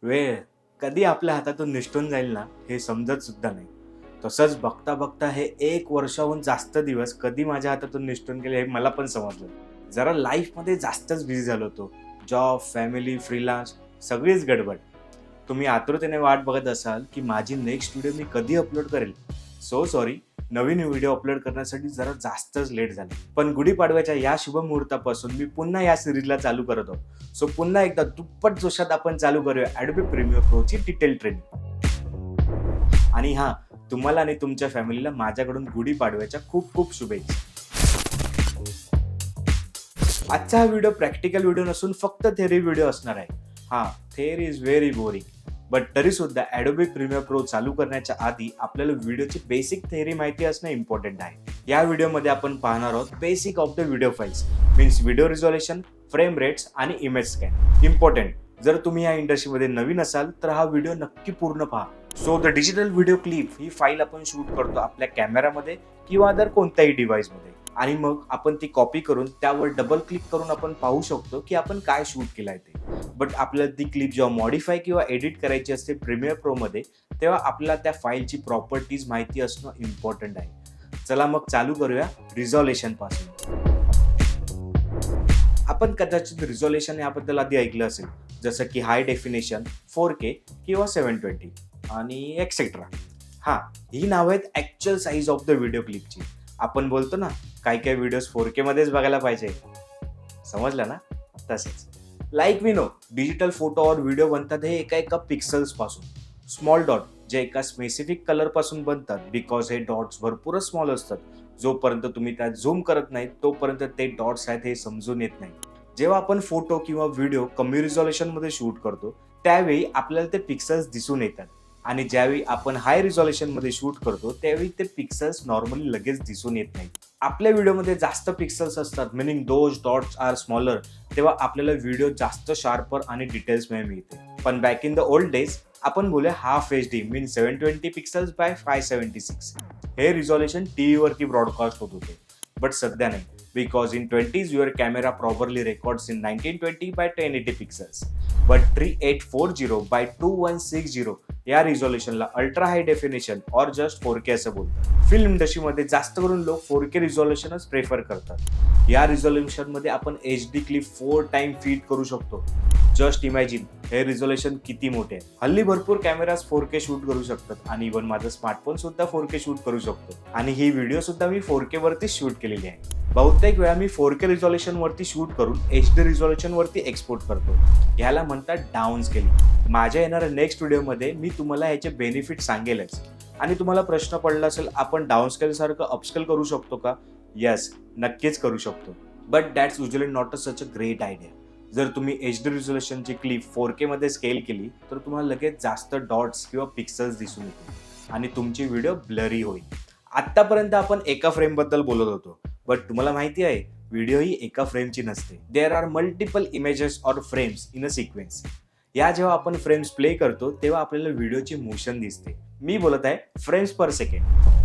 वेळ कधी आपल्या हातातून निसटून जाईल ना हे समजत सुद्धा नाही. तसंच बघता बघता हे 1 वर्षाहून जास्त दिवस कधी माझ्या हातातून निसटून गेले हे मला पण समजलं. जरा लाईफमध्ये जास्तच बिझी झालो होतो. जॉब, फॅमिली, फ्रीलान्स सगळीच गडबड. तुम्ही आतुरतेने वाट बघत असाल की माझी नेक्स्ट व्हिडिओ मी कधी अपलोड करेल. सो सॉरी, नवीन व्हिडिओ अपलोड करण्यासाठी जरा जास्तच लेट झालं. पण गुढीपाडव्याच्या या शुभ मुहूर्तापासून मी पुन्हा या सिरीजला चालू करत आहोत. सो पुन्हा एकदा दुप्पट जोशात आपण चालू करूया Adobe Premiere Proची डिटेल ट्रेनिंग. आणि हां, तुम्हाला आणि तुमच्या फॅमिलीला माझ्याकडून गुढीपाडव्याच्या खूप खूप शुभेच्छा. आजचा हा व्हिडिओ प्रॅक्टिकल व्हिडिओ नसून फक्त थेअरी व्हिडिओ असणार आहे. हां, theory is very boring. But तरी सुद्धा Adobe Premiere Pro चालू करण्याच्या आधी आपल्याला व्हिडिओची बेसिक थेअरी माहिती असणं इम्पॉर्टंट आहे. या व्हिडिओमध्ये आपण पाहणार आहोत basic of the video files, means video resolution, frame rates आणि इमेज स्कॅन. इम्पॉर्टंट, जर तुम्ही या इंडस्ट्रीमध्ये नवीन असाल तर हा व्हिडिओ नक्की पूर्ण पहा. So the digital video clip he file आपण शूट करतो आपल्या कॅमेरामध्ये किंवा अदर कोणत्याही डिव्हाइसमध्ये, आणि मग आपण ती कॉपी करून त्यावर डबल क्लिक करून आपण पाहू शकतो की आपण काय शूट केलं आहे ते. बट आपल्याला ती क्लिप जेव्हा मॉडिफाय किंवा एडिट करायची असते प्रीमियर प्रोमध्ये, तेव्हा आपल्याला त्या फाईलची प्रॉपर्टीज माहिती असणं इम्पॉर्टंट आहे. चला मग चालू करूया रिझॉल्युशन पासून. आपण कदाचित रिझॉल्युशन याबद्दल आधी ऐकलं असेल, जसं की हाय डेफिनेशन, 4K किंवा 720 आणि एक्सेट्रा. हां, ही नावं आहेत actual size of the video क्लिपची. आपण बोलतो ना, काही व्हिडिओज 4K मध्येच बघायला पाहिजे. समजलं ना? तसंच. Like we know, digital photo और व्हिडिओ बनतात हे एका पिक्सल्स पासून. स्मॉल डॉट जे एका स्पेसिफिक कलर पासून बनतात, बिकॉज हे डॉट्स भरपूरच स्मॉल असतात. जोपर्यंत तुम्ही त्यात झूम करत नाही तोपर्यंत ते डॉट्स आहेत हे समजून येत नाही. जेव्हा आपण फोटो किंवा व्हिडिओ कमी रिझॉल्युशन मध्ये शूट करतो त्यावेळी आपल्याला ते पिक्सल्स दिसून येतात, आणि ज्यावेळी आपण हाय रिझॉल्युशन मध्ये शूट करतो त्यावेळी ते पिक्सल्स नॉर्मली लगेच दिसून येत नाहीत. आपल्या व्हिडिओमध्ये जास्त पिक्सल्स असतात, meaning those dots are smaller, तेव्हा आपल्याला व्हिडिओ जास्त शार्पर आणि डिटेल्स मध्ये मिळते. पण back in the old days आपण बोलूया हाफ HD मीन 720 पिक्सल्स बाय 576. हे रिझॉल्युशन टीव्ही वरती ब्रॉडकास्ट होत होते. बट सध्या नाही, because in 20s your camera properly records in 1920 by 1080 pixels. But 3840 by 2160 या रिझॉल्युशनला अल्ट्रा हाय डेफिनेशन और जस्ट 4K असं बोलतात. फिल्म इंडस्ट्रीमध्ये जास्त करून लोक 4K रिझॉल्युशनच प्रेफर करतात. या रिझॉल्युशनमध्ये आपण HD क्लिप 4 टाइम फीड करू शकतो. जस्ट इमॅजिन हे रिझॉल्युशन किती मोठे आहे. हल्ली भरपूर कॅमेराज 4K शूट करू शकतात, आणि इव्हन माझा स्मार्टफोन सुद्धा 4K शूट करू शकतो. आणि ही व्हिडिओ सुद्धा मी 4K वरतीच शूट केलेली आहे. बहुतेक वेळा मी 4K रिझॉल्युशन वरती शूट करून HD रिझॉल्युशन वरती एक्सपोर्ट करतो. ह्याला म्हणतात डाऊन स्केलिंग. माझ्या येणाऱ्या नेक्स्ट व्हिडिओमध्ये मी तुम्हाला ह्याचे बेनिफिट सांगेलच. आणि तुम्हाला प्रश्न पडला असेल, आपण डाऊन स्केल सारखं अपस्केल करू शकतो का? येस, नक्कीच करू शकतो. But that's usually not such a great idea. जर तुम्ही HD रिझॉल्युशनची क्लिप 4K मध्ये स्केल केली तर तुम्हाला लगेच जास्त डॉट्स किंवा पिक्सल्स दिसून येतील आणि तुमची व्हिडिओ ब्लरी होईल. आत्तापर्यंत आपण एका फ्रेमबद्दल बोलत होतो, बट तुम्हाला माहिती आहे व्हिडिओ ही एका फ्रेमची नसते. There are multiple images or frames in a sequence. या जेव्हा आपण फ्रेम्स प्ले करतो तेव्हा आपल्याला व्हिडिओची मोशन दिसते. मी बोलत आहे फ्रेम्स पर सेकंड.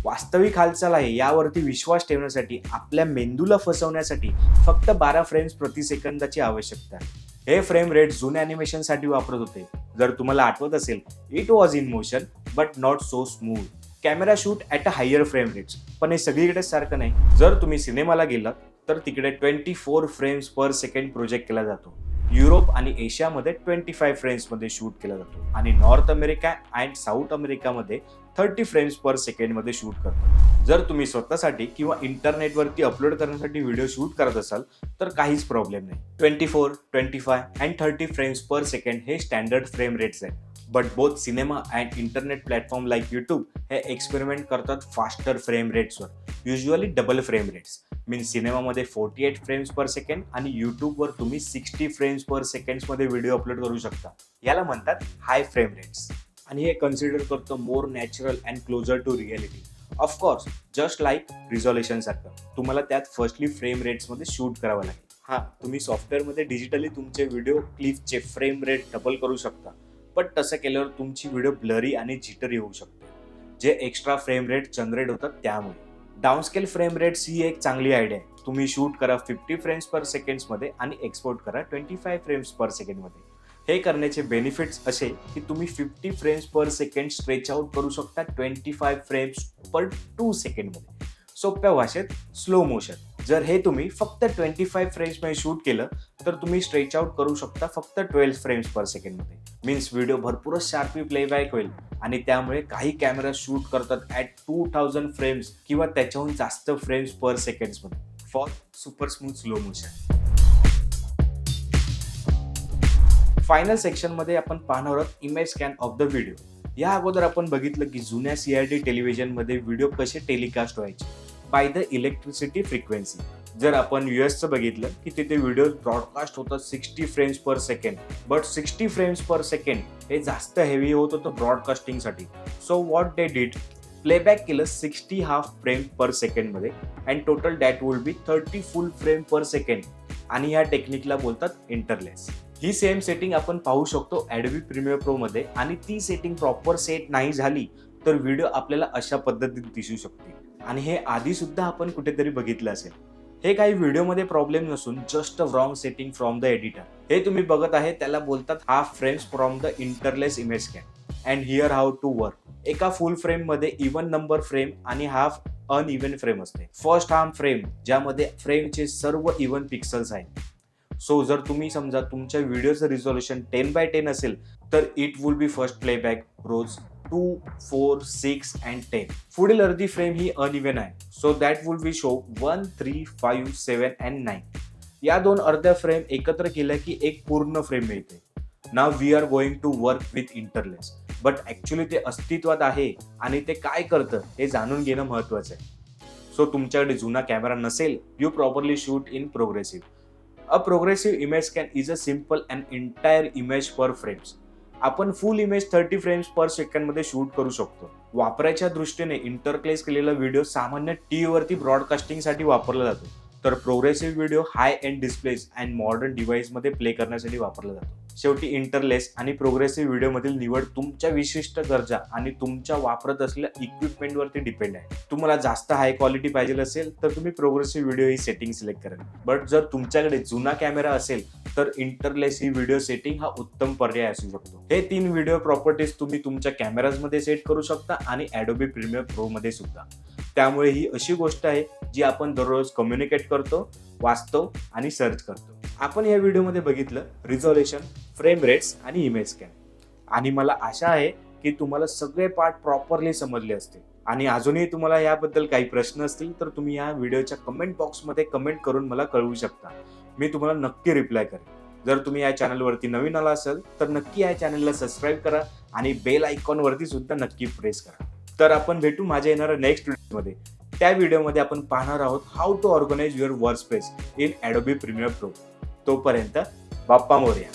वास्तविक हालचाल आहे यावरती विश्वास ठेवण्यासाठी आपल्या मेंदूला फसवण्यासाठी फक्त 12 फ्रेम्स प्रति सेकंदाची आवश्यकता आहे. हे फ्रेम रेट जुन्या अॅनिमेशनसाठी वापरत होते. जर तुम्हाला आठवत असेल, it was in motion but not so smooth. Camera shoot at a higher frame rates. पण हे सगळीकडे सारखं नाही. जर तुम्ही सिनेमाला गेलात तर तिकडे 24 फ्रेम्स पर सेकंड प्रोजेक्ट केला जातो. युरोप आणि एशियामध्ये 25 फ्रेम्समध्ये शूट केला जातो, आणि नॉर्थ अमेरिका अँड साऊथ अमेरिकामध्ये 30 फ्रेम्स पर सेकंड मध्ये शूट करतात. जर तुम्ही स्वतःसाठी किंवा इंटरनेटवरती अपलोड करण्यासाठी व्हिडिओ शूट करत असाल तर काहीच प्रॉब्लेम नाही. 24, 25 अँड 30 फ्रेम्स पर सेकंड हे स्टँडर्ड फ्रेम रेट्स आहेत. But both cinema and internet platform like YouTube हे एक्सपेरिमेंट करतात फास्टर फ्रेम रेट्सवर, usually double frame rates. Means सिनेमामध्ये 48 फ्रेम्स पर सेकंड आणि यूट्यूबवर तुम्ही 60 फ्रेम्स पर सेकंड्समध्ये व्हिडिओ अपलोड करू शकता. याला म्हणतात हाय फ्रेम रेट्स, आणि हे कन्सिडर करतो more natural and closer to reality. Of course just like resolution सारखं तुम्हाला त्यात फर्स्टली फ्रेम रेट्समध्ये शूट करावं लागेल. हां, तुम्ही सॉफ्टवेअरमध्ये डिजिटली तुमचे व्हिडिओ क्लिपचे फ्रेम रेट डबल करू शकता, पण तसं केल्यावर तुमची व्हिडिओ ब्लरी आणि जिटरी होऊ शकते, जे एक्स्ट्रा फ्रेम रेट जनरेट होतात त्यामुळे. डाऊनस्केल फ्रेम रेट्स ही एक चांगली आयडिया आहे. तुम्ही शूट करा 50 फ्रेम्स पर सेकंड मध्ये आणि एक्सपोर्ट करा 25 फ्रेम्स पर सेकंड मध्ये. हे करण्याचे बेनिफिट्स असे की तुम्ही 50 frames per second stretch out करू शकता 25 फ्रेम्स पर 2 सेकंड मध्ये. सोप्या भाषेत स्लो मोशन. जर हे तुम्ही फक्त 25 फ्रेम्स मध्ये शूट केलं तर तुम्ही स्ट्रेच आउट करू शकता फक्त 12 फ्रेम्स पर सेकंड मध्ये. मीन्स व्हिडिओ भरपूरच शार्पी प्लेबॅक होईल आणि त्यामुळे काही कॅमेरा शूट करतात ॲट 2000 फ्रेम्स किंवा त्याच्याहून जास्त फ्रेम्स पर सेकंड मध्ये for super smooth slow motion. Final section मध्ये आपण पाहणार आहोत image scan of the video. या अगोदर आपण बघितलं की जुन्या CRT टेलिव्हिजन मध्ये व्हिडिओ कसे टेलिकास्ट व्हायचे बाय द इलेक्ट्रिसिटी फ्रिक्वेन्सी. जर आपण US बघितलं की तिथे व्हिडिओ ब्रॉडकास्ट होतात 60 frames per second, but 60 frames per second हे जास्त हेवी होत होतं ब्रॉडकास्टिंगसाठी. So what they did, playback केलं 60 हाफ फ्रेम पर सेकंड मध्ये and total that will be 30 full frame per second. आणि या टेक्निकला बोलतात इंटरलेस. ही सेम सेटिंग आपण पाहू शकतो Adobe Premiere Pro मध्ये आणि ती सेटिंग प्रॉपर सेट नाही झाली तर व्हिडिओ आपल्याला अशा पद्धतीने दिसू शकते. आणि हे आधी सुद्धा आपण कुठेतरी बघितलं असेल. हे काही व्हिडिओमध्ये प्रॉब्लेम नसून just a wrong setting from the editor. हे तुम्ही बघत आहे त्याला बोलतात half frames from the interlace image scan. And here how to work. एका फुल फ्रेम मध्ये इवन नंबर फ्रेम आणि हाफ अनइव्हन फ्रेम असते. फर्स्ट हाफ फ्रेम ज्यामध्ये फ्रेमचे सर्व इव्हन पिक्सल्स आहेत. सो जर तुम्ही समजा तुमच्या व्हिडिओचं रिझोल्युशन 10x10 असेल तर it will be first playback rows 2, 4, 6 and 10. पुढील अर्धी फ्रेम ही अनइव्हन आहे. So that will be show 1, 3, 5, 7 and 9. या दोन अर्ध्या फ्रेम एकत्र केल्या की एक पूर्ण फ्रेम मिळते. नाव we are going to work with interlace. But actually ते अस्तित्वात आहे आणि ते काय करतं हे जाणून घेणं महत्त्वाचं आहे. सो तुमच्याकडे जुना कॅमेरा नसेल, you properly shoot in progressive. A progressive image scan is a simple and entire image per frames. आपण फुल इमेज 30 फ्रेम्स पर सेकंड मध्ये शूट करू शकतो. वापराच्या दृष्टीने इंटरप्लेस केलेला व्हिडिओ सामान्य टीव्ही वरती ब्रॉडकास्टिंगसाठी वापरला जातो, तर progressive video high end displace and modern device मध्ये प्ले करण्यासाठी वापरला जातो. शेवटी इंटरलेस आणि प्रोग्रेसिव्ह व्हिडिओ मधील निवड तुमच्या विशिष्ट गरजा आणि तुमच्या वापरत असलेल्या इक्विपमेंट वरती डिपेंड आहे. तुम्हाला जास्त हाय क्वालिटी पाहिजे असेल तर तुम्ही प्रोग्रेसिव्ह व्हिडिओ ही सेटिंग सिलेक्ट करा. बट जर तुमच्याकडे जुना कॅमेरा असेल तर इंटरलेस ही व्हिडिओ सेटिंग हा उत्तम पर्याय असू शकतो. हे 3 व्हिडिओ प्रॉपर्टीज तुम्ही तुमच्या कॅमेराज मध्ये सेट करू शकता आणि Adobe Premiere Pro मध्ये सुद्धा. त्यामुळे ही अशी गोष्ट आहे जी आपण दररोज कम्युनिकेट करतो, वाचतो आणि सर्च करतो. आपण या व्हिडिओमध्ये बघितलं रिझोल्युशन, फ्रेम रेट्स आणि इमेज स्कॅन. आणि मला आशा आहे की तुम्हाला सगळे पार्ट प्रॉपरली समजले असतील. आणि अजूनही तुम्हाला याबद्दल काही प्रश्न असतील तर तुम्ही या व्हिडिओच्या कमेंट बॉक्समध्ये कमेंट करून मला कळवू शकता. मी तुम्हाला नक्की रिप्लाय करेन. जर तुम्ही या चॅनलवरती नवीन आला असाल तर नक्की या चॅनलला सबस्क्राईब करा आणि बेल आयकॉनवरती सुद्धा नक्की प्रेस करा. तर आपण भेटू माझ्या येणाऱ्या नेक्स्ट व्हिडिओमध्ये. त्या व्हिडिओमध्ये आपण पाहणार आहोत how to organise your workspace in Adobe Premiere Pro. तोपर्यंत बाप्पा मोरया.